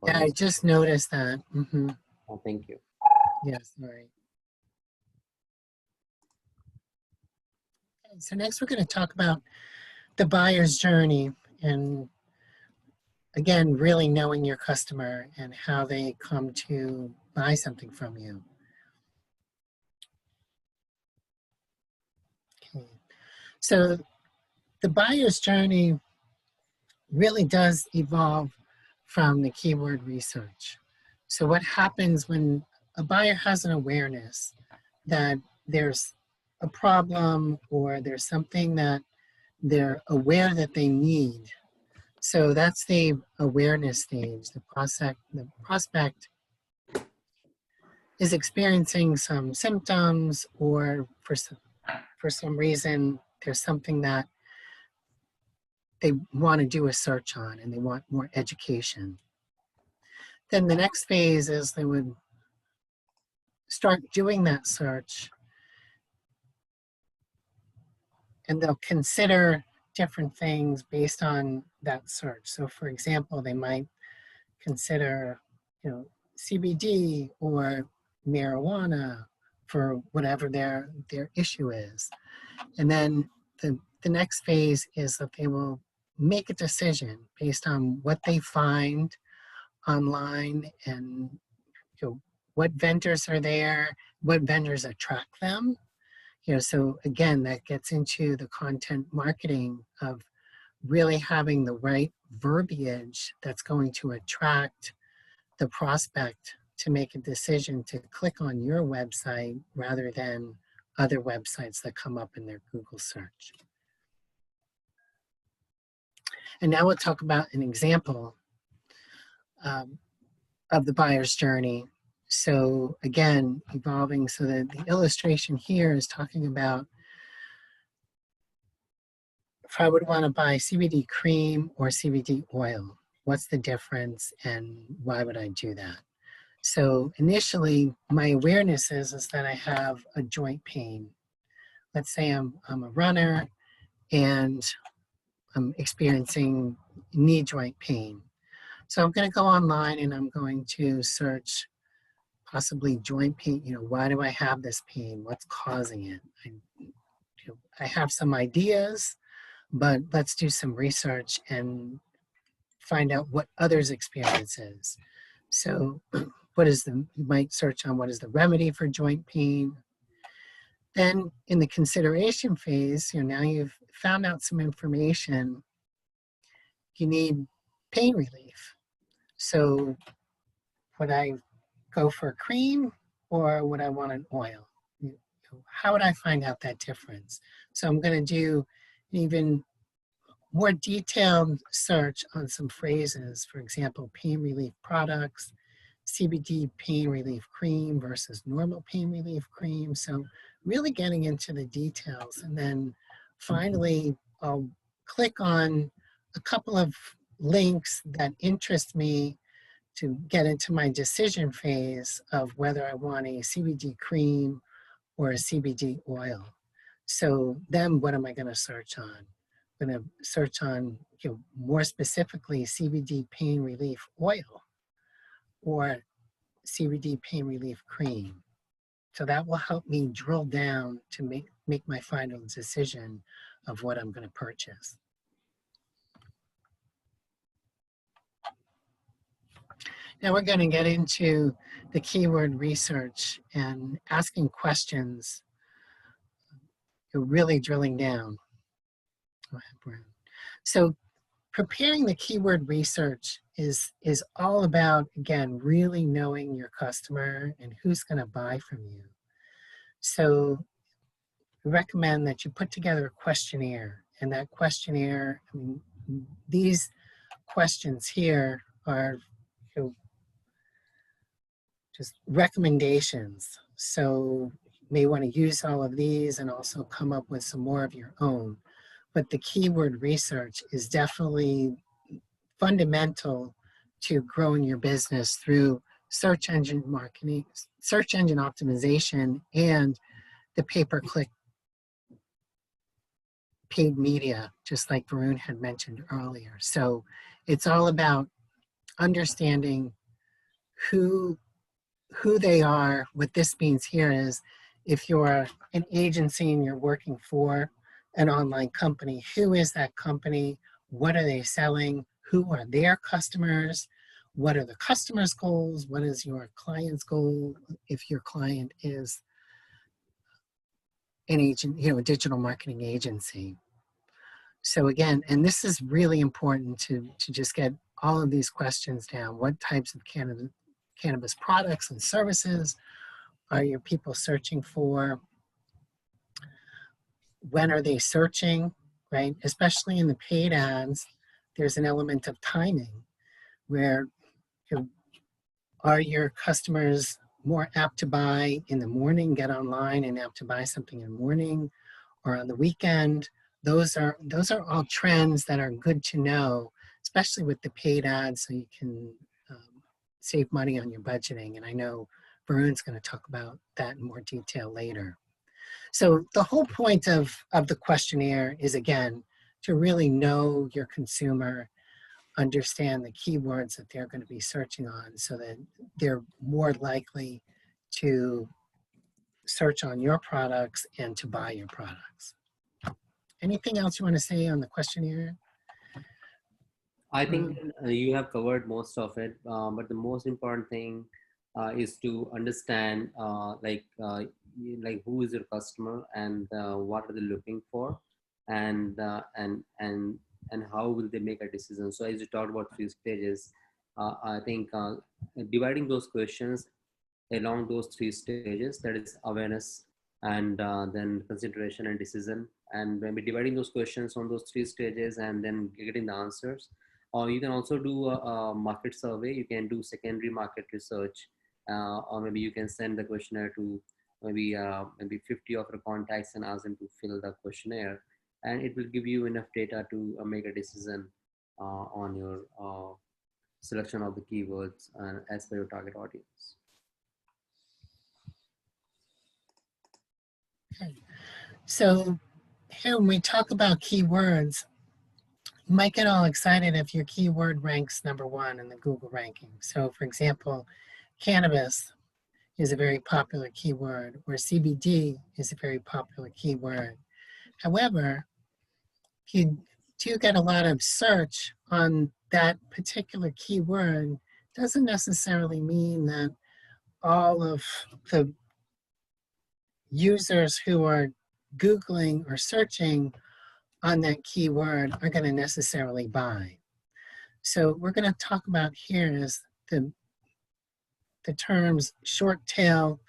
Yeah, I just noticed that. Oh, thank you. Yes, right. So next we're going to talk about the buyer's journey and again, really knowing your customer and how they come to buy something from you. Okay. So the buyer's journey really does evolve from the keyword research. So what happens when a buyer has an awareness that there's a problem or there's something that they're aware that they need. So that's the awareness stage. The prospect is experiencing some symptoms or for some reason there's something that they want to do a search on and they want more education. Then the next phase is they would start doing that search and they'll consider different things based on that search. So for example, they might consider, CBD or marijuana for whatever their issue is. And then the next phase is that they will make a decision based on what they find online and what vendors are there, what vendors attract them. So again, that gets into the content marketing of really having the right verbiage that's going to attract the prospect to make a decision to click on your website rather than other websites that come up in their Google search. And now we'll talk about an example of the buyer's journey. So again, evolving so that the illustration here is talking about if I would want to buy CBD cream or CBD oil, what's the difference and why would I do that? So initially, my awareness is that I have a joint pain. Let's say I'm a runner and I'm experiencing knee joint pain. So I'm going to go online and I'm going to search possibly joint pain. Why do I have this pain? What's causing it? I have some ideas, but let's do some research and find out what others' experience is. So you might search on what is the remedy for joint pain. Then in the consideration phase, now you've found out some information, you need pain relief. So would I go for a cream or would I want an oil? How would I find out that difference? So I'm going to do an even more detailed search on some phrases, for example, pain relief products, CBD pain relief cream versus normal pain relief cream. So really getting into the details. And then finally, I'll click on a couple of links that interest me to get into my decision phase of whether I want a CBD cream or a CBD oil. So then what am I going to search on? I'm going to search on, more specifically, CBD pain relief oil or CBD pain relief cream. So that will help me drill down to make my final decision of what I'm going to purchase. Now we're going to get into the keyword research and asking questions, really drilling down. Go ahead, Brian. So preparing the keyword research is all about, again, really knowing your customer and who's going to buy from you. So we recommend that you put together a questionnaire, and that questionnaire, these questions here are just recommendations. So you may want to use all of these and also come up with some more of your own. But the keyword research is definitely fundamental to growing your business through search engine marketing, search engine optimization, and the pay-per-click paid media, just like Varun had mentioned earlier. So it's all about understanding who who they are. What this means here is if you're an agency and you're working for an online company, who is that company? What are they selling? Who are their customers? What are the customer's goals? What is your client's goal if your client is an agent, a digital marketing agency? So again, and this is really important to just get all of these questions down. What types of cannabis products and services are your people searching for? When are they searching, right? Especially in the paid ads, there's an element of timing where are your customers more apt to buy in the morning, get online and apt to buy something in the morning or on the weekend? Those are all trends that are good to know, especially with the paid ads, so you can save money on your budgeting. And I know Varun's going to talk about that in more detail later. So the whole point of the questionnaire is, again, to really know your consumer, understand the keywords that they're going to be searching on so that they're more likely to search on your products and to buy your products. Anything else you want to say on the questionnaire? I think you have covered most of it, but the most important thing is to understand like who is your customer and what are they looking for, and and how will they make a decision. So as you talked about few stages, I think dividing those questions along those three stages, that is awareness and then consideration and decision, and when we're dividing those questions on those three stages and then getting the answers, or you can also do a market survey. You can do secondary market research, or maybe you can send the questionnaire to maybe 50 of your contacts and ask them to fill the questionnaire, and it will give you enough data to make a decision on your selection of the keywords as per your target audience. Okay. So here when we talk about keywords, you might get all excited if your keyword ranks #1 in the Google ranking. So for example, cannabis is a very popular keyword, or CBD is a very popular keyword. However, if you do get a lot of search on that particular keyword, doesn't necessarily mean that all of the users who are Googling or searching on that keyword are going to necessarily buy. So we're going to talk about here is the terms short tail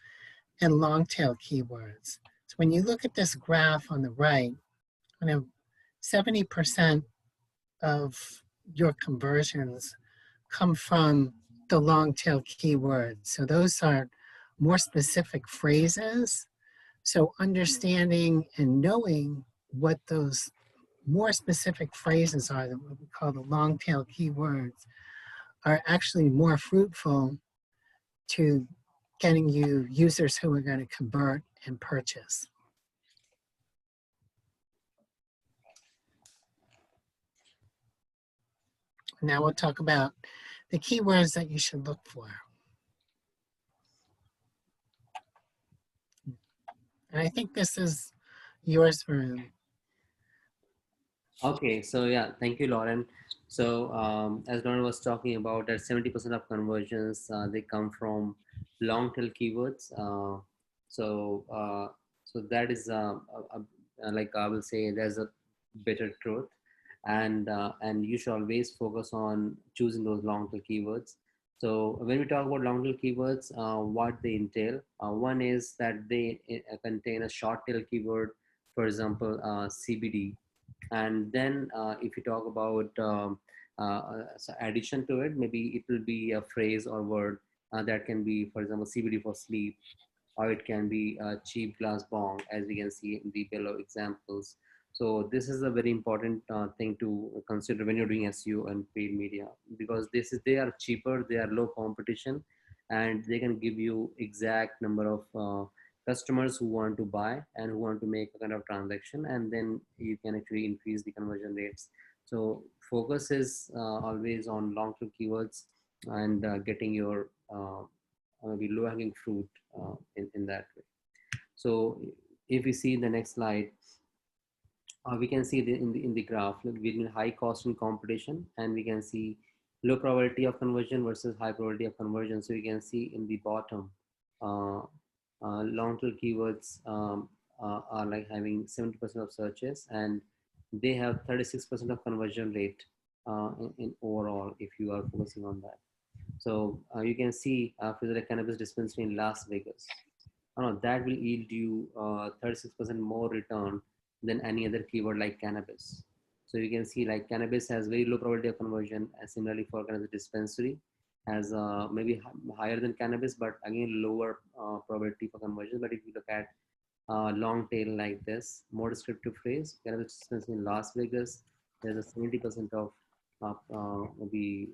and long tail keywords. So when you look at this graph on the right, 70% of your conversions come from the long tail keywords. So those are more specific phrases. So understanding and knowing what those more specific phrases are, that what we call the long tail keywords, are actually more fruitful to getting you users who are going to convert and purchase. Now we'll talk about the keywords that you should look for. And I think this is yours, Varun. Okay, so yeah, thank you, Lauren. So as Lauren was talking about, that 70% of conversions they come from long tail keywords. So so that is like I will say, there's a better truth, and you should always focus on choosing those long tail keywords. So when we talk about long tail keywords, what they entail, one is that they contain a short tail keyword, for example, CBD. And then if you talk about so addition to it, maybe it will be a phrase or word that can be, for example, CBD for sleep, or it can be a cheap glass bong, as we can see in the below examples. So this is a very important thing to consider when you're doing SEO and paid media, because they are cheaper, they are low competition, and they can give you exact number of customers who want to buy and who want to make a kind of transaction, and then you can actually increase the conversion rates. So focus is always on long term keywords, and getting your maybe low hanging fruit in that way. So if we see the next slide, we can see in the graph like, between high cost and competition, and we can see low probability of conversion versus high probability of conversion. So you can see in the bottom, uh, long tail keywords are like having 70% of searches, and they have 36% of conversion rate in overall if you are focusing on that. So you can see after the cannabis dispensary in Las Vegas, that will yield you 36% more return than any other keyword like cannabis. So you can see like cannabis has very low probability of conversion, and similarly for cannabis dispensary has maybe higher than cannabis, but again lower probability for conversion. But if you look at long tail like this, more descriptive phrase, cannabis dispensary in Las Vegas, there's a 70% of maybe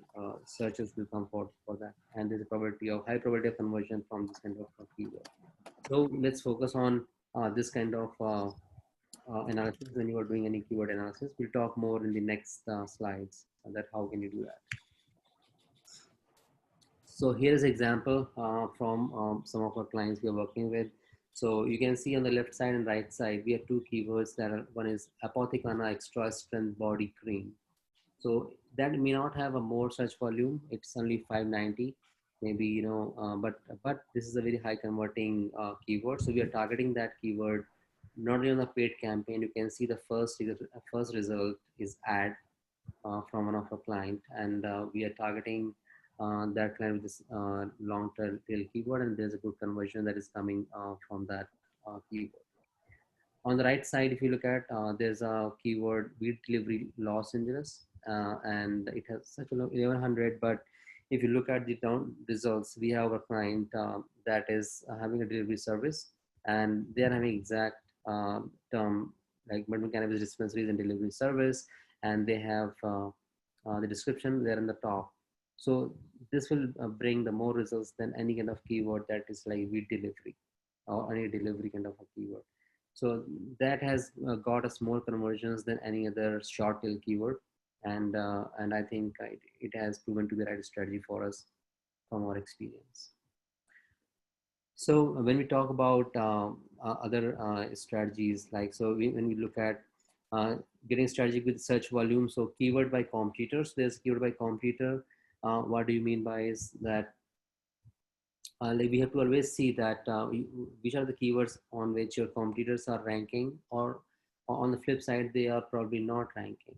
searches will come for that, and there's a probability of high probability of conversion from this kind of keyword. So let's focus on this kind of analysis when you are doing any keyword analysis. We'll talk more in the next slides that how can you do that. So here is an example from some of our clients we are working with. So you can see on the left side and right side, we have two keywords that are, one is Apothecana Extra Strength Body Cream. So that may not have a more search volume. It's only 590, maybe, but this is a very high converting keyword. So we are targeting that keyword not only on the paid campaign. You can see the first result is ad from one of our client, and we are targeting that client with this long-tail keyword, and there's a good conversion that is coming from that keyword. On the right side, if you look at, there's a keyword weed delivery Los Angeles, and it has such a low 1100. But if you look at the down results, we have a client that is having a delivery service, and they are having exact term like medical cannabis dispensaries and delivery service, and they have the description there in the top. So this will bring the more results than any kind of keyword that is like weed delivery or any delivery kind of a keyword. So that has got us more conversions than any other short tail keyword, and I think it has proven to be the right strategy for us from our experience. So when we talk about other strategies, like when we look at getting strategic with search volume, so keyword by competitors, there's keyword by competitor. What do you mean by is that like we have to always see that which are the keywords on which your competitors are ranking, or on the flip side they are probably not ranking,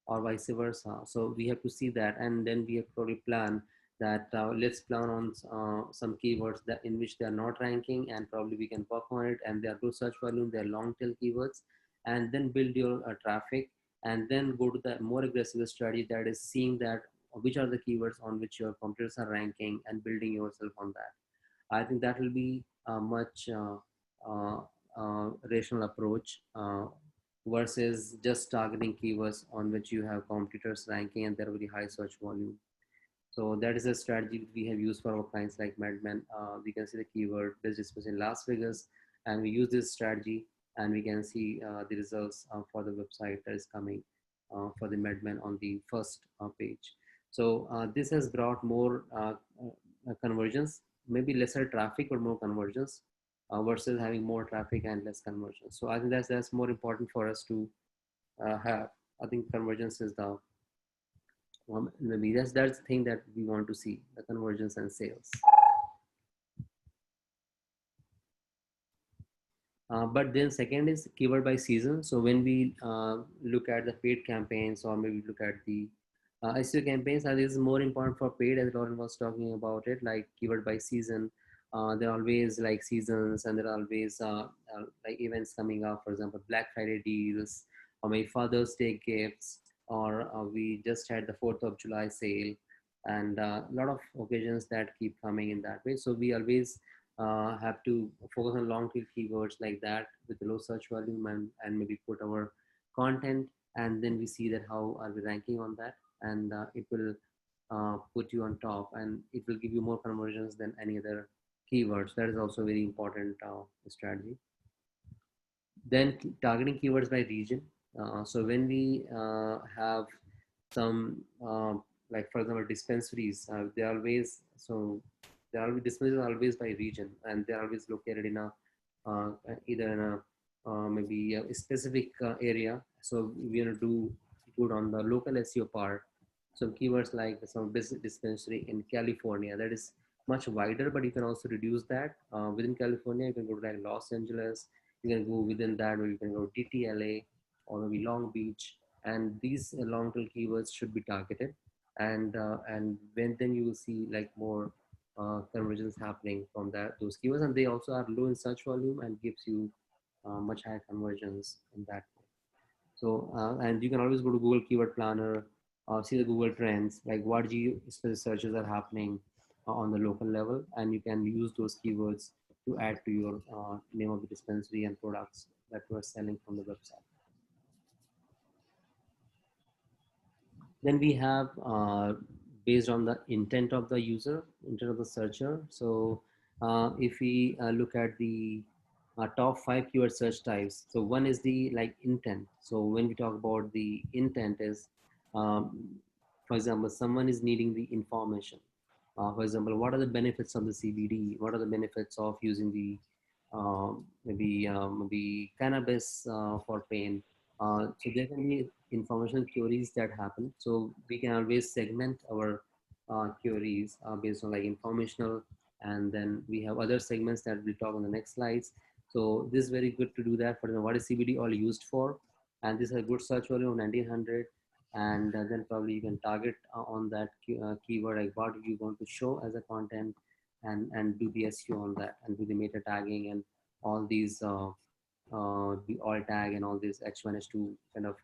or vice versa. So we have to see that, and then we have to probably plan that let's plan on some keywords that in which they are not ranking, and probably we can work on it, and they are low search volume, they are long tail keywords, and then build your traffic, and then go to the more aggressive strategy that is seeing that which are the keywords on which your competitors are ranking and building yourself on that. I think that will be a much rational approach versus just targeting keywords on which you have competitors ranking and they're very high search volume. So that is a strategy we have used for our clients like Madman. We can see the keyword business in Las Vegas, and we use this strategy, and we can see the results for the website that is coming for the Madman on the first page. So this has brought more conversions, maybe lesser traffic but more conversions versus having more traffic and less conversions. So I think that's more important for us to have. I think convergence is the maybe that's the thing that we want to see, the convergence and sales. But then second is keyword by season. So when we look at the paid campaigns, or maybe look at the SEO campaigns, this is more important for paid, as Lauren was talking about it, like keyword by season. There are always like seasons, and there are always like events coming up, for example, Black Friday deals, or maybe Father's Day gifts, or we just had the 4th of July sale, and a lot of occasions that keep coming in that way. So we always have to focus on long tail keywords like that with low search volume, and maybe put our content, and then we see that how are we ranking on that, and it will put you on top, and it will give you more conversions than any other keywords. That is also very important strategy. Then targeting keywords by region. So when we have some like for example dispensaries, they always, so they are always, dispensaries are always by region, and they're always located in a either in a maybe a specific area. So we want to do good on the local SEO part. So keywords like some business dispensary in California, that is much wider, but you can also reduce that. Within California, you can go to like Los Angeles, you can go within that, or you can go DTLA or maybe Long Beach, and these long tail keywords should be targeted. And when then you will see like more conversions happening from that those keywords, and they also are low in search volume and gives you much higher conversions in that way. So, and you can always go to Google Keyword Planner, see the Google Trends, like what specific searches are happening on the local level, and you can use those keywords to add to your name of the dispensary and products that you are selling from the website. Then we have based on the intent of the user, intent of the searcher. So if we look at the top 5 keyword search types, so one is the like intent. So when we talk about the intent is, um, for example, someone is needing the information. For example, what are the benefits of the CBD? What are the benefits of using the maybe cannabis for pain? So there can be informational queries that happen. So we can always segment our queries based on like informational, and then we have other segments that we'll talk on the next slides. So this is very good to do that. For example, what is CBD oil used for? And this is a good search value of 1900. And then probably you can target on that keyword, like what you want to show as a content, and do the SEO on that, and do the meta tagging and all these the alt tag and all this H1 H2 kind of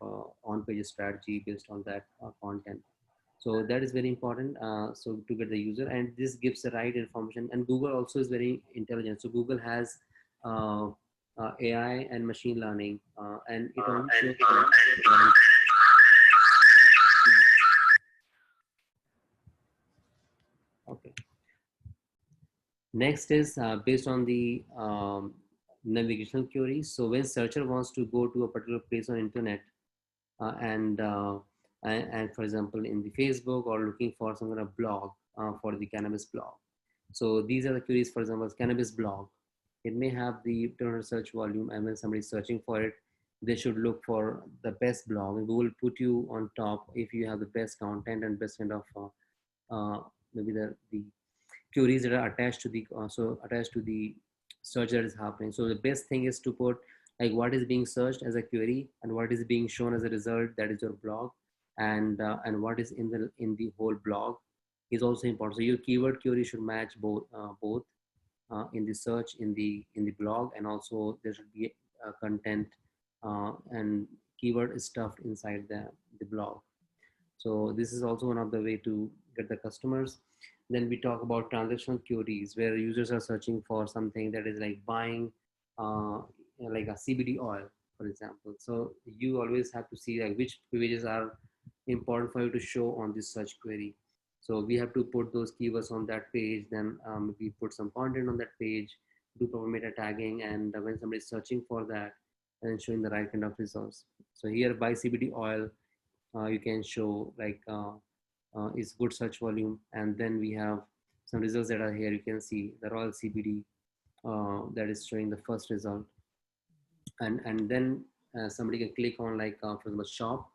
on-page strategy based on that content. So that is very important. So to get the user, and this gives the right information. And Google also is very intelligent. So Google has AI and machine learning, and it only shows okay. Next is based on the navigational queries. So when searcher wants to go to a particular place on internet, uh, and, uh, and for example in the Facebook, or looking for some kind of blog for the cannabis blog. So these are the queries. For example, cannabis blog, it may have the total search volume, and when somebody is searching for it, they should look for the best blog, and Google put you on top if you have the best content and best kind of maybe the queries that are attached to the attached to the search that is happening. So the best thing is to put like what is being searched as a query, and what is being shown as a result, that is your blog, and what is in the whole blog is also important. So your keyword query should match both in the search, in the blog, and also there should be content and keyword stuff inside the blog. So this is also one of the way to get the customers. Then we talk about transactional queries, where users are searching for something that is like buying like a CBD oil, for example. So you always have to see like which pages are important for you to show on this search query. So we have to put those keywords on that page, then we put some content on that page, do proper meta tagging, and when somebody is searching for that, and showing the right kind of results. So here, buy CBD oil, you can show like is good search volume. And then we have some results that are here. You can see the Royal CBD that is showing the first result. And then somebody can click on like for example shop,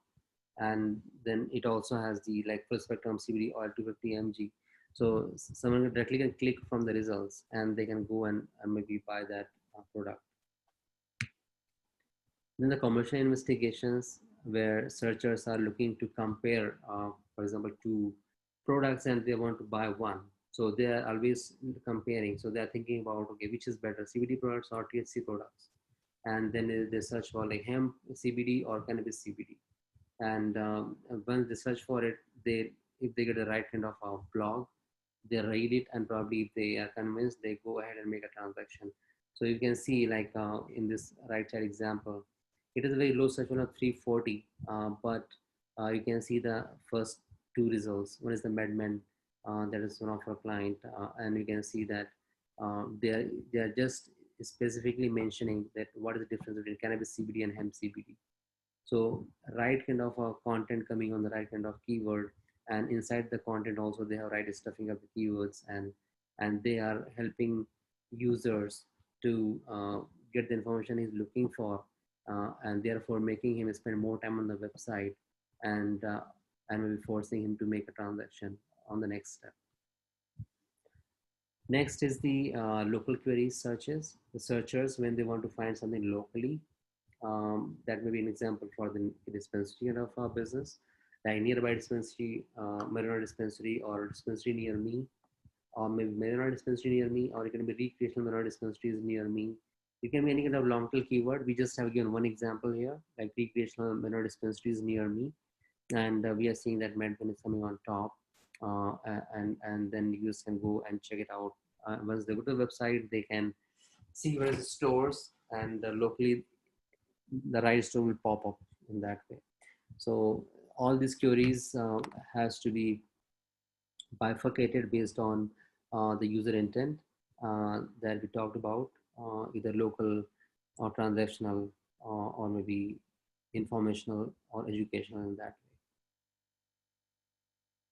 and then it also has the like full spectrum CBD oil 250 mg. So someone directly can click from the results, and they can go and maybe buy that product. Then the commercial investigations, where searchers are looking to compare, for example, two products, and they want to buy one. So they are always comparing. So they are thinking about, okay, which is better, CBD products or THC products? And then they search for like hemp CBD or cannabis CBD. And once they search for it, if they get the right kind of blog, they read it, and probably if they are convinced, they go ahead and make a transaction. So you can see like in this right side example, it is a very low search volume of 340, but you can see the first two results. One is the MedMen, that is one of our client, and you can see that they are just specifically mentioning that what is the difference between cannabis CBD and hemp CBD. So right kind of content coming on the right kind of keyword and inside the content also they have right stuffing of the keywords, and they are helping users to get the information he's looking for, and therefore making him spend more time on the website, and and will be forcing him to make a transaction on the next step. Next is the local query searches. The searchers, when they want to find something locally, that may be an example for the dispensary of our business, like nearby dispensary, marijuana dispensary, or dispensary near me, or maybe marijuana dispensary near me, or it can be recreational marijuana dispensaries near me. It can be any kind of long tail keyword. We just have given one example here, like recreational marijuana dispensaries near me, and we are seeing that Medpen is coming on top, and then users can go and check it out. Once they go to the website, they can see where the stores, and locally the right store will pop up in that way. So all these queries has to be bifurcated based on the user intent that we talked about, either local or transactional, or maybe informational or educational in that way.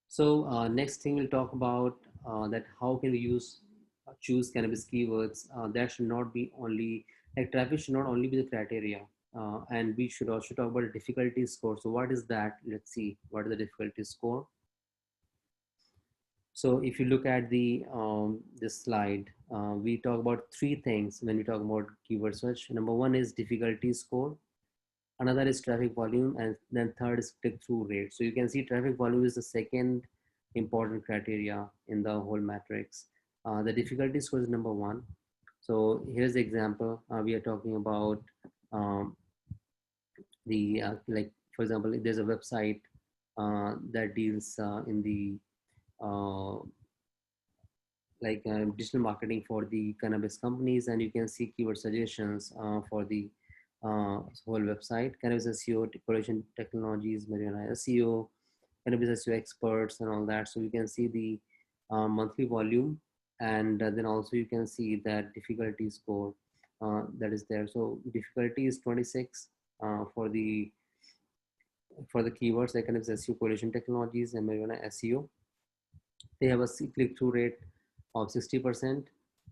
So next thing we'll talk about that how can we choose cannabis keywords. That should not be only, like traffic should not only be the criteria, and we should also talk about the difficulty score. So what is that? Let's see what is the difficulty score. So if you look at the this slide, we talk about three things when we talk about keyword search. Number one is difficulty score, another is traffic volume, and then third is click-through rate. So you can see traffic volume is the second important criteria in the whole matrix. The difficulty score is number one. So here's the example. We are talking about the like, for example, there's a website that deals in the uh, digital marketing for the cannabis companies, and you can see keyword suggestions for the whole website. Cannabis SEO, correlation technologies, marijuana SEO, cannabis SEO experts, and all that. So you can see the monthly volume, and then also you can see that difficulty score that is there. So difficulty is 26 for the keywords like cannabis SEO, correlation technologies, and marijuana SEO. They have a click-through rate of 60%,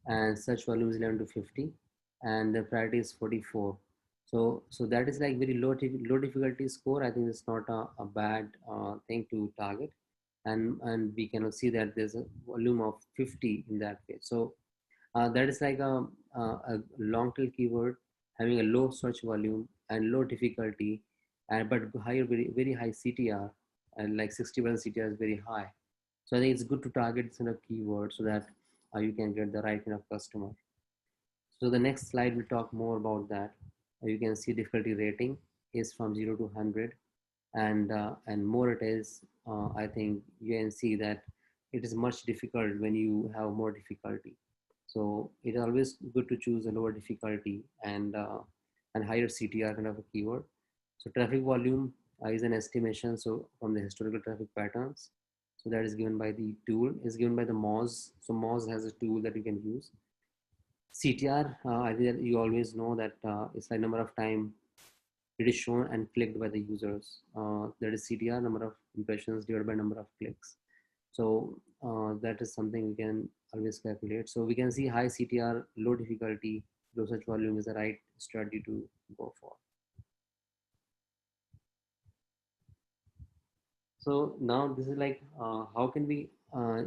and search volume is 11 to 50, and the priority is 44. So that is like very low difficulty score. I think it's not a bad thing to target, and we can see that there's a volume of 50 in that case. So that is like a long tail keyword having a low search volume and low difficulty, and but higher, very high CTR, and like 60% CTR is very high. So I think it's good to target this kind of keyword so that you can get the right kind of customer. So the next slide will talk more about that. You can see difficulty rating is from 0 to 100, and more it is, I think you can see that it is much difficult when you have more difficulty. So it's always good to choose a lower difficulty and higher CTR kind of a keyword. So traffic volume is an estimation. So from the historical traffic patterns. So that is given by the tool, is given by the Moz. So Moz has a tool that you can use. CTR, I think that you always know that it's like number of time it is shown and clicked by the users. That is CTR, number of impressions divided by number of clicks. So that is something we can always calculate. So we can see high CTR, low difficulty, low search volume is the right strategy to go for. So now this is like, how can we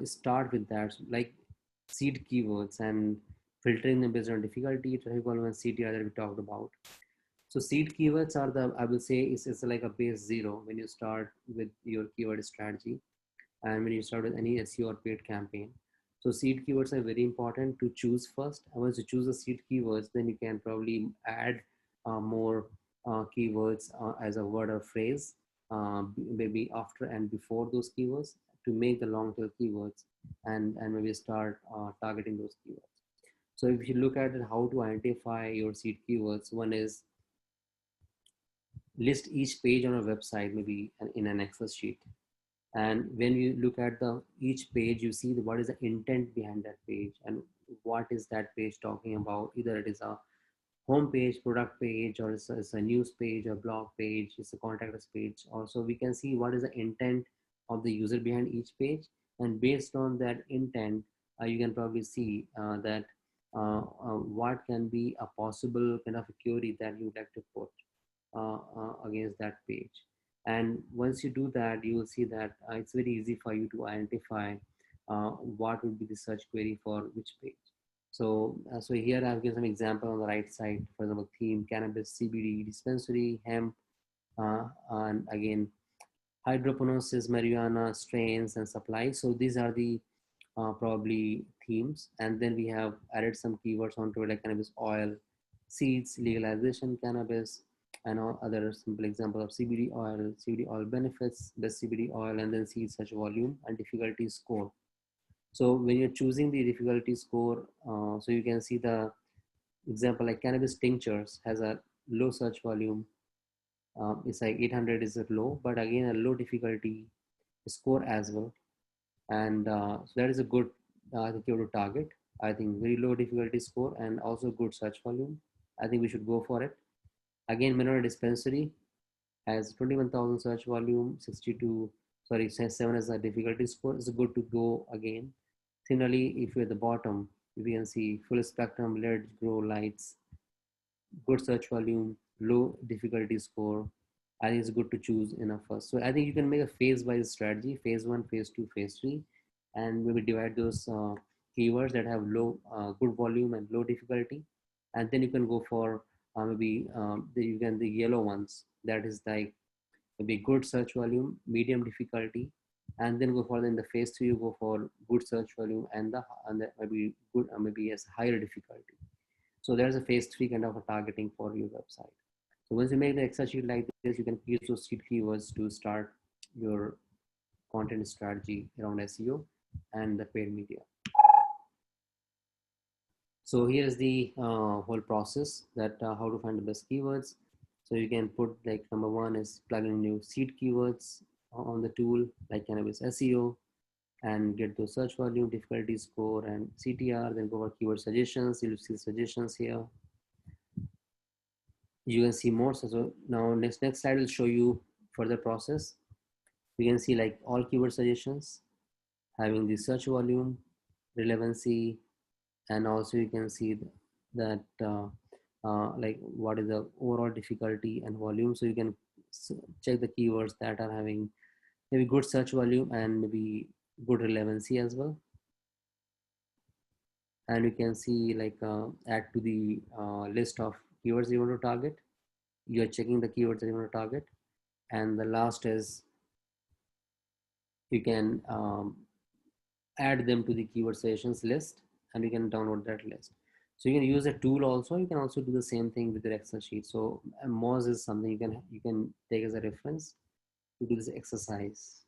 start with that? So like seed keywords and filtering them based on difficulty, traffic volume, and CTR that we talked about. So seed keywords are the, I will say, it's like a base zero when you start with your keyword strategy and when you start with any SEO or paid campaign. So seed keywords are very important to choose first. And once you choose the seed keywords, then you can probably add more keywords as a word or phrase, maybe after and before those keywords to make the long tail keywords, and maybe start targeting those keywords. So if you look at it, how to identify your seed keywords, one is list each page on a website, maybe in an Excel sheet. And when you look at the each page, you see what is the intent behind that page and what is that page talking about. Either it is a home page, product page, or it's a news page, or blog page, it's a contact us page. Also, we can see what is the intent of the user behind each page, and based on that intent, you can probably see that what can be a possible kind of a query that you would like to put against that page. And once you do that, you will see that it's very easy for you to identify what would be the search query for which page. So here I've given some example on the right side. For example, theme, cannabis, CBD, dispensary, hemp, and again, hydroponics, marijuana, strains, and supply. So these are the probably themes. And then we have added some keywords onto it, like cannabis oil, seeds, legalization, cannabis, and all other simple example of CBD oil benefits, best CBD oil, and then seed search volume and difficulty score. So when you're choosing the difficulty score, so you can see the example like cannabis tinctures has a low search volume. It's like 800 is a low, but again a low difficulty score as well. And so that is a good keyword to target. I think very low difficulty score and also good search volume. I think we should go for it. Again, mineral dispensary has 21,000 search volume, 62, sorry, 7 as a difficulty score. It's good to go again. Similarly, if you're at the bottom, you can see full spectrum, LED, grow lights, good search volume, low difficulty score. I think it's good to choose in a first. So I think you can make a phase-wise strategy, phase 1, phase 2, phase 3, and maybe divide those keywords that have low, good volume and low difficulty. And then you can go for maybe the yellow ones. That is like maybe good search volume, medium difficulty, and then go for in the phase 3, you go for good search volume and the maybe good, maybe as higher difficulty. So there's a phase 3 kind of a targeting for your website. So once you make the Excel sheet like this, you can use those seed keywords to start your content strategy around SEO and the paid media. So here's the whole process that how to find the best keywords. So you can put like number 1 is plug in new seed keywords on the tool like cannabis SEO and get those search volume, difficulty score, and CTR. Then go for keyword suggestions. You'll see suggestions here. You can see more. So now next slide will show you further process. You can see like all keyword suggestions having the search volume, relevancy, and also you can see that like what is the overall difficulty and volume. So you can check the keywords that are having maybe good search volume and maybe good relevancy as well. And you can see like add to the list of keywords you want to target. You're checking the keywords that you want to target. And the last is you can add them to the keyword suggestions list and you can download that list. So you can use a tool also. You can also do the same thing with your Excel sheet. So Moz is something you can take as a reference to do this exercise.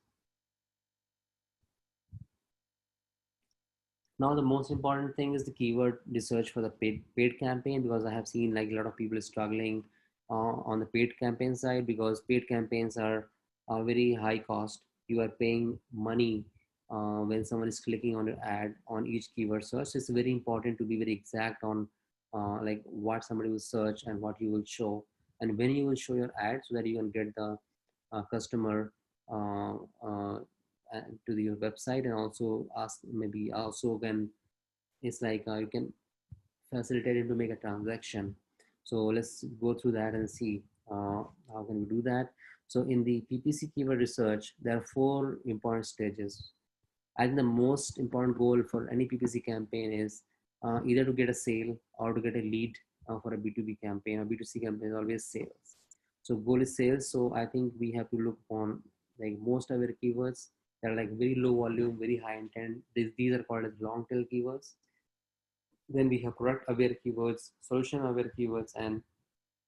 Now the most important thing is the keyword research for the paid campaign, because I have seen like a lot of people struggling on the paid campaign side, because paid campaigns are very high cost. You are paying money when someone is clicking on your ad on each keyword search. It's very important to be very exact on like what somebody will search and what you will show and when you will show your ad, so that you can get the customer uh, uh, to your website. And also ask, maybe also when it's like you can facilitate it to make a transaction. So let's go through that and see how can we do that. So in the PPC keyword research, there are 4 important stages. I think the most important goal for any PPC campaign is either to get a sale or to get a lead for a B2B campaign. Or B2C campaign is always sales. So goal is sales. So I think we have to look on like most of our keywords that are like very low volume, very high intent. These are called as long tail keywords. Then we have product aware keywords, solution aware keywords, and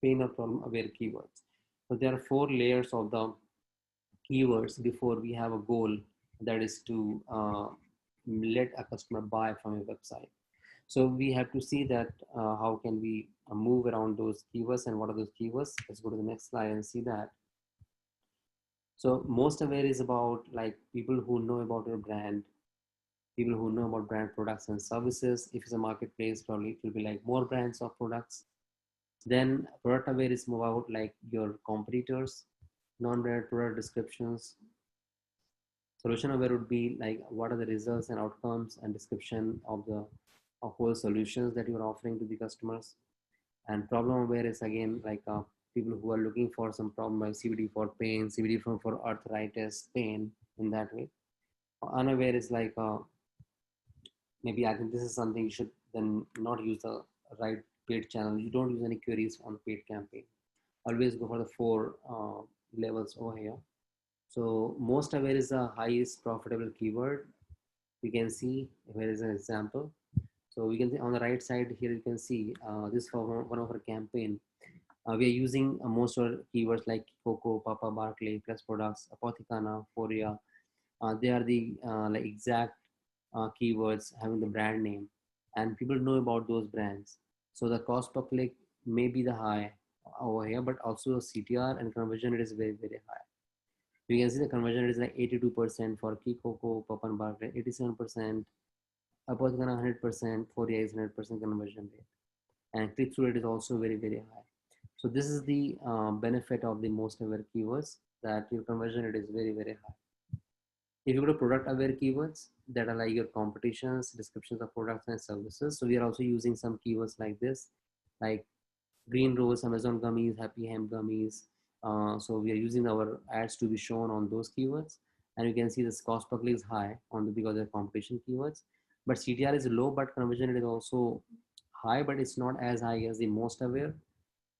pain or problem aware keywords. So there are 4 layers of the keywords before we have a goal, that is to let a customer buy from your website. So we have to see that how can we move around those keywords and what are those keywords. Let's go to the next slide and see that. So most aware is about like people who know about your brand, people who know about brand products and services. If it's a marketplace, probably it will be like more brands of products. Then product aware is more about like your competitors, non-brand product descriptions, Solution aware would be like what are the results and outcomes and description of the whole solutions that you're offering to the customers. And problem aware is again like people who are looking for some problem like CBD for pain, CBD for arthritis, pain in that way. Unaware is like maybe I think this is something you should then not use the right paid channel. You don't use any queries on paid campaign. Always go for the four levels over here. So most aware is the highest profitable keyword. We can see here is an example. So we can see on the right side here, you can see this for one of our campaign. We are using most of our keywords like Coco, Papa, Barclay, Plus Products, Apothecana, Foria. They are the like exact keywords having the brand name, and people know about those brands. So the cost per click may be the high over here, but also CTR and conversion rate is very high. You can see the conversion rate is like 82% for Key Coco, Papa and Barclay, 87%, Apothecana 100%, Foria is 100% conversion rate, and click-through rate is also very high. So this is the benefit of the most aware keywords, that your conversion rate is very high. If you go to product aware keywords that are like your competitions, descriptions of products and services. So we are also using some keywords like this, like green rose, Amazon gummies, happy hemp gummies. So we are using our ads to be shown on those keywords, and you can see this cost per click is high on the because of competition keywords, but CTR is low, but conversion rate is also high, but it's not as high as the most aware.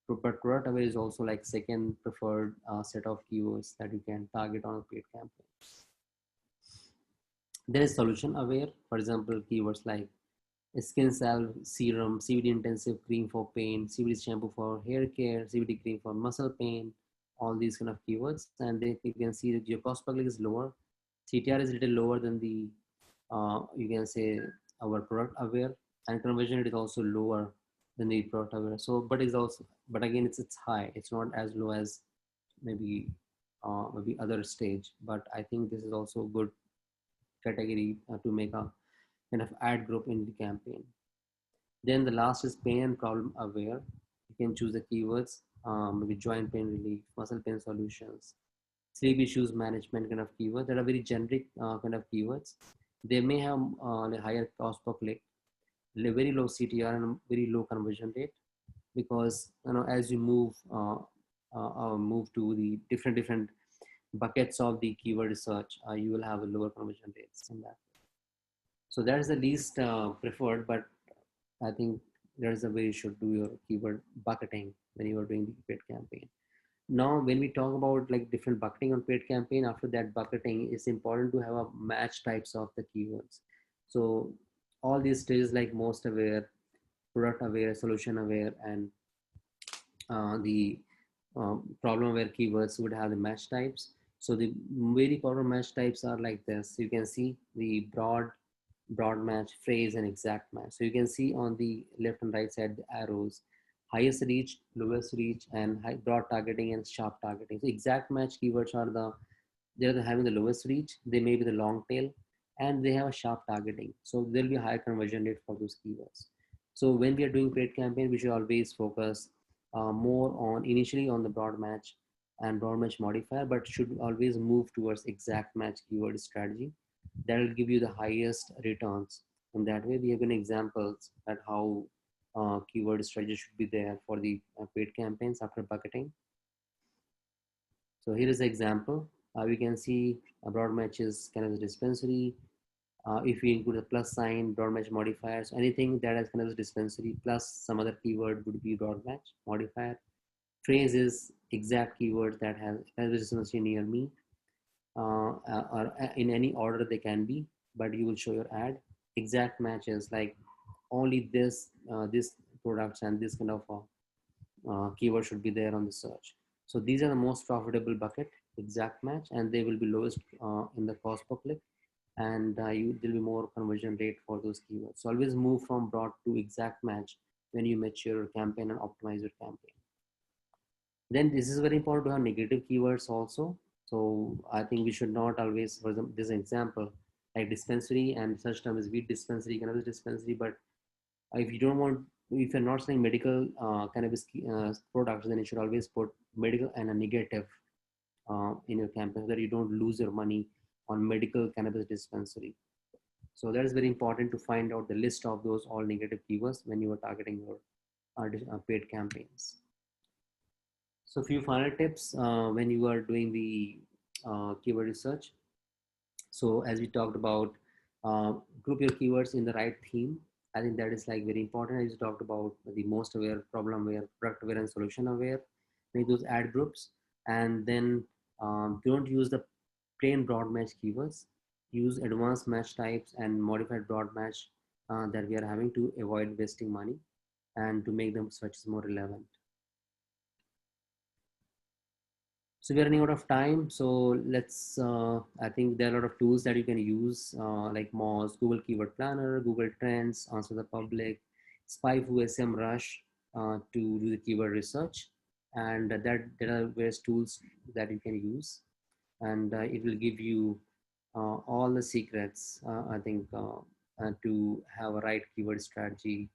But product aware is also like second preferred set of keywords that you can target on a paid campaign. There is solution aware, for example, keywords like skin salve, serum, CBD intensive cream for pain, CBD shampoo for hair care, CBD cream for muscle pain, all these kind of keywords. And then you can see that your cost per click is lower. CTR is a little lower than the, you can say, our product aware, and conversion rate is also lower than the product aware. So, but it's also, but again, it's high. It's not as low as maybe maybe other stage. But I think this is also a good category to make a kind of ad group in the campaign. Then the last is pain and problem aware. You can choose the keywords, maybe joint pain relief, muscle pain solutions, sleep issues management kind of keywords that are very generic kind of keywords. They may have a higher cost per click, very low CTR and very low conversion rate, because as you move to the different buckets of the keyword research, you will have a lower conversion rates in that. So that is the least preferred, but I think there is a way you should do your keyword bucketing when you are doing the paid campaign. Now, when we talk about like different bucketing on paid campaign, after that bucketing, it's important to have a match types of the keywords. So all these stages like most aware, product aware, solution aware, and the problem aware keywords would have the match types. So the very common match types are like this. You can see the broad match, phrase, and exact match. So you can see on the left and right side the arrows, highest reach, lowest reach, and broad targeting and sharp targeting. So exact match keywords are they're having the lowest reach. They may be the long tail, and they have a sharp targeting. So there'll be a high conversion rate for those keywords. So when we are doing paid campaign, we should always focus more on initially on the broad match and broad match modifier, but should always move towards exact match keyword strategy. That will give you the highest returns. In that way, we have been examples at how keyword strategy should be there for the paid campaigns after bucketing. So here is the example. We can see a broad match is cannabis dispensary. If we include a plus sign, broad match modifiers, anything that has cannabis dispensary plus some other keyword would be broad match modifier. Phrase is exact keyword that has cannabis dispensary near me. Or in any order they can be, but you will show your ad. Exact matches like only this products and this kind of keyword should be there on the search. So these are the most profitable bucket, exact match, and they will be lowest in the cost per click, and there will be more conversion rate for those keywords. So always move from broad to exact match when you mature your campaign and optimize your campaign. Then this is very important to have negative keywords also. So I think we should not always, for example, this example, like dispensary and such term is weed dispensary, cannabis dispensary. But if you don't want, if you're not selling medical cannabis products, then you should always put medical and a negative in your campaign so that you don't lose your money on medical cannabis dispensary. So that is very important to find out the list of those all negative keywords when you are targeting your paid campaigns. So few final tips when you are doing the keyword research. So as we talked about, group your keywords in the right theme. I think that is like very important. As you talked about the most aware, problem aware, product aware, and solution aware. Make those ad groups, and then don't use the plain broad match keywords. Use advanced match types and modified broad match that we are having to avoid wasting money and to make them searches more relevant. So we're running out of time. So I think there are a lot of tools that you can use like Moz, Google Keyword Planner, Google Trends, Answer the Public, SpyFu, SEMrush to do the keyword research. And there are various tools that you can use. And it will give you all the secrets, I think, to have a right keyword strategy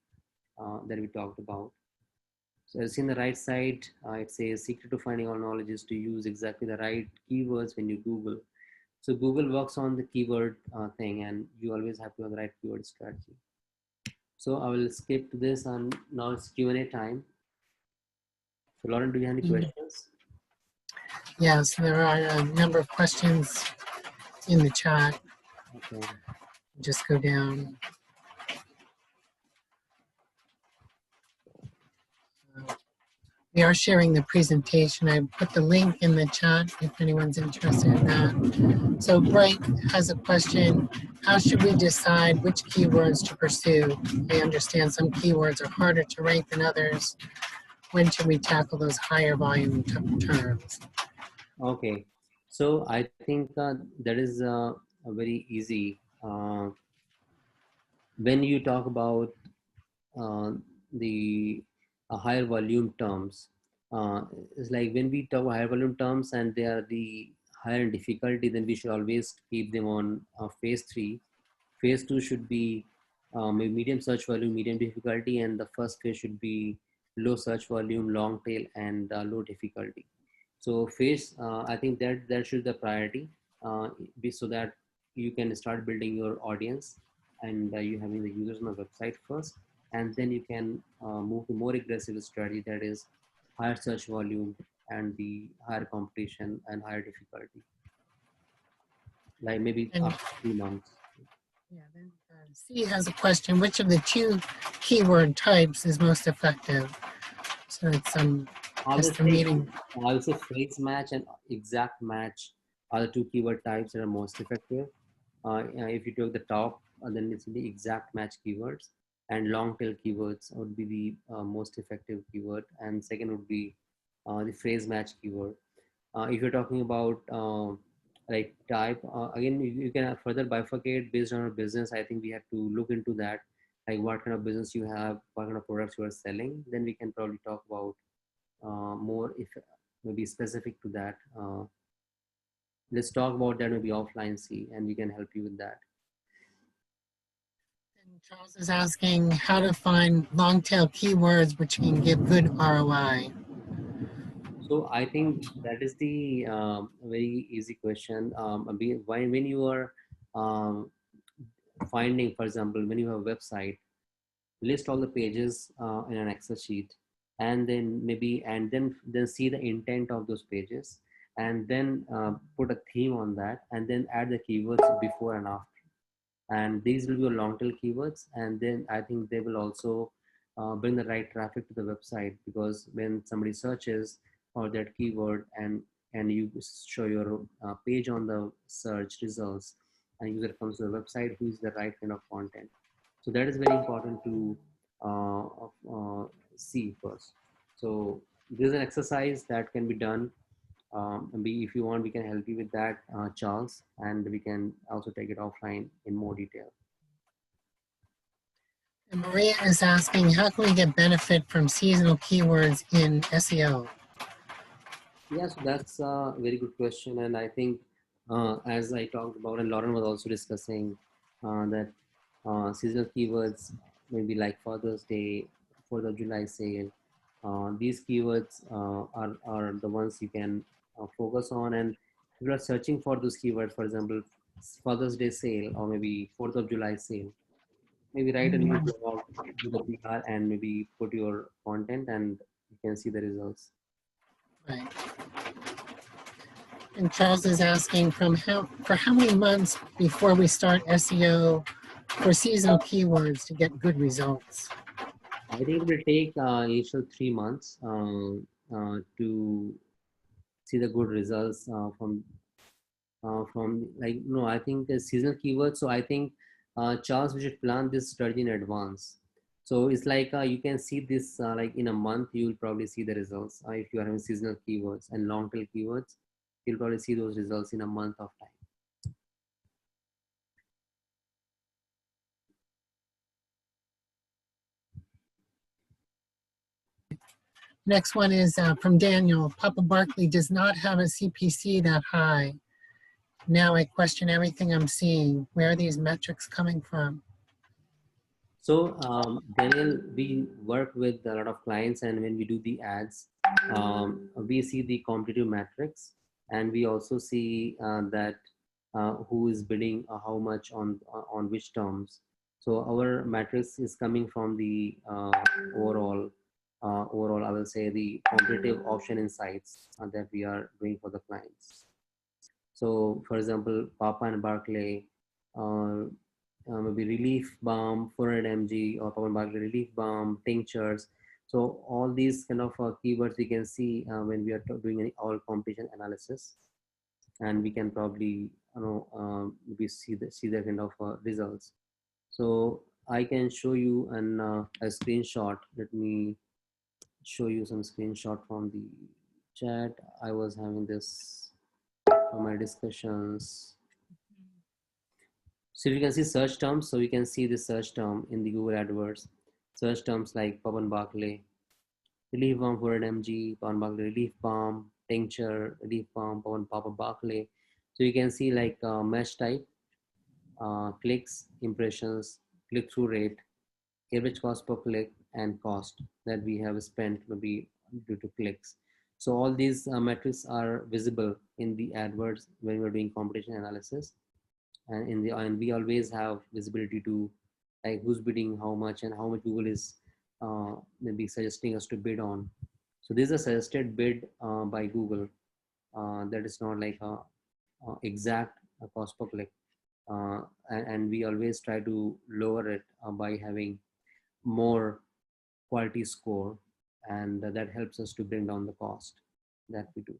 that we talked about. So as in the right side, it says secret to finding all knowledge is to use exactly the right keywords when you Google. So Google works on the keyword thing, and you always have to have the right keyword strategy. So I will skip to this, and now it's Q&A time. So Lauren, do you have any questions? Yes, there are a number of questions in the chat. Okay. Just go down. We are sharing the presentation. I put the link in the chat if anyone's interested in that. So Bright has a question. How should we decide which keywords to pursue? I understand some keywords are harder to rank than others. When should we tackle those higher volume terms? Okay. So I think that is a very easy. When you talk about uh, the higher volume terms, uh, it's like when we talk higher volume terms and they are the higher in difficulty, then we should always keep them on phase 3. Phase 2 should be medium search volume, medium difficulty, and the first phase should be low search volume, long tail, and low difficulty. So phase, I think that should be the priority, be so that you can start building your audience and you having the users on the website first, and then you can move to more aggressive strategy, that is higher search volume and the higher competition and higher difficulty, like maybe And after 3 months. yeah, then C has a question. Which of the two keyword types is most effective? So it's I will just a say, meeting. I will say phrase match and exact match are the two keyword types that are most effective. If you took the top, then it's the exact match keywords, and long tail keywords would be the most effective keyword, and second would be the phrase match keyword. If you're talking about like type, again, you can further bifurcate based on your business. I think we have to look into that, like what kind of business you have, what kind of products you are selling. Then we can probably talk about more if maybe specific to that. Let's talk about that maybe offline, see, and we can help you with that. And Charles is asking how to find long tail keywords which can give good ROI. So I think that is the very easy question. When you are um, finding, for example, when you have a website, list all the pages in an Excel sheet, and then then see the intent of those pages, and then put a theme on that, and then add the keywords before and after, and these will be your long tail keywords. And then I think they will also bring the right traffic to the website, because when somebody searches for that keyword and you show your page on the search results, and user comes to the website who is the right kind of content. So that is very important to uh, see first. So this is an exercise that can be done. If you want, we can help you with that, Charles, and we can also take it offline in more detail. And Maria is asking how can we get benefit from seasonal keywords in SEO? Yes, that's a very good question. And I think, as I talked about, and Lauren was also discussing, that seasonal keywords, maybe like Father's Day, 4th of July sale, these keywords are the ones you can focus on. And if you are searching for those keywords, for example, Father's Day sale or maybe 4th of July sale. Maybe write a new blog, do the PR, and maybe put your content, and you can see the results. Right. And Charles is asking for how many months before we start SEO for seasonal keywords to get good results? I think it will take initial 3 months to see the good results from like no, I think seasonal keywords. So I think Charles, we should plan this strategy in advance. So it's like you can see this like in a month you will probably see the results if you are having seasonal keywords and long tail keywords. You'll probably see those results in a month of time. Next one is from Daniel. Papa Barkley does not have a CPC that high. Now I question everything I'm seeing. Where are these metrics coming from? So Daniel, we work with a lot of clients, and when we do the ads, we see the competitive metrics, and we also see that who is bidding how much on which terms. So our metrics is coming from the overall, I will say the competitive option insights that we are doing for the clients. So, for example, Papa and Barclay, uh, maybe relief balm, 400 mg, or Papa and Barclay relief balm, tinctures. So all these kind of keywords we can see when we are doing any all competition analysis, and we can probably we see the kind of results. So I can show you a screenshot. Let me show you some screenshot from the chat. I was having this for my discussions. So you can see search terms. So you can see the search term in the Google AdWords. Search terms like Pawan Barclay, relief balm 400 mg, Pawan Barclay relief balm, tincture, relief balm, Papa Barclay. So you can see like mesh type, clicks, impressions, click-through rate, average cost per click, and cost that we have spent maybe due to clicks. So all these metrics are visible in the AdWords when we're doing competition analysis, and we always have visibility to like who's bidding how much and how much Google is maybe suggesting us to bid on. So this is a suggested bid by Google. That is not like a exact cost per click, and we always try to lower it by having more quality score, and that helps us to bring down the cost that we do.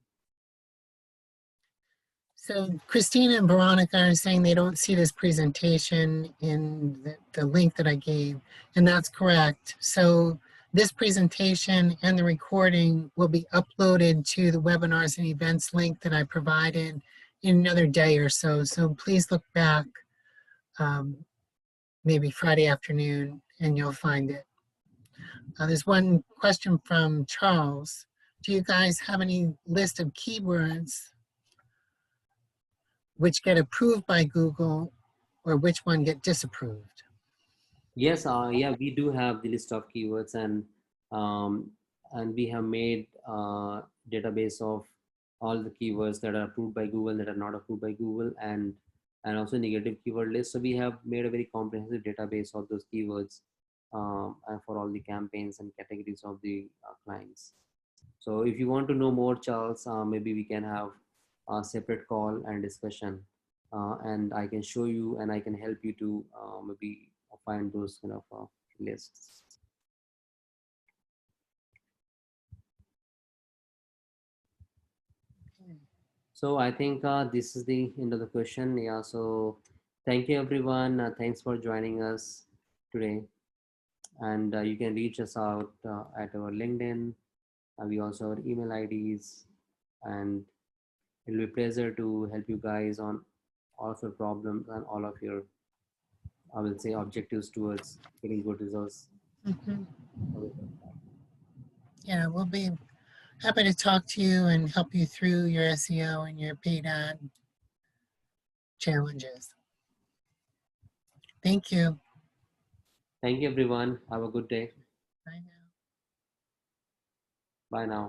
So Christina and Veronica are saying they don't see this presentation in the link that I gave, and that's correct. So this presentation and the recording will be uploaded to the webinars and events link that I provided in another day or so. So please look back maybe Friday afternoon and you'll find it. There's one question from Charles. Do you guys have any list of keywords which get approved by Google or which one get disapproved? Yes, yeah, we do have the list of keywords, and we have made a database of all the keywords that are approved by Google, that are not approved by Google, and also negative keyword list. So we have made a very comprehensive database of those keywords and for all the campaigns and categories of the clients. So if you want to know more, Charles, maybe we can have a separate call and discussion, and I can show you and I can help you to maybe find those kind of lists. So I think this is the end of the question. Yeah. So thank you, everyone. Thanks for joining us today. And you can reach us out at our LinkedIn. We also have email IDs, and it'll be a pleasure to help you guys on all of your problems and all of your, I will say, objectives towards getting good results. Yeah, we'll be happy to talk to you and help you through your SEO and your paid ad challenges. Thank you. Thank you, everyone. Have a good day. Bye now. Bye now.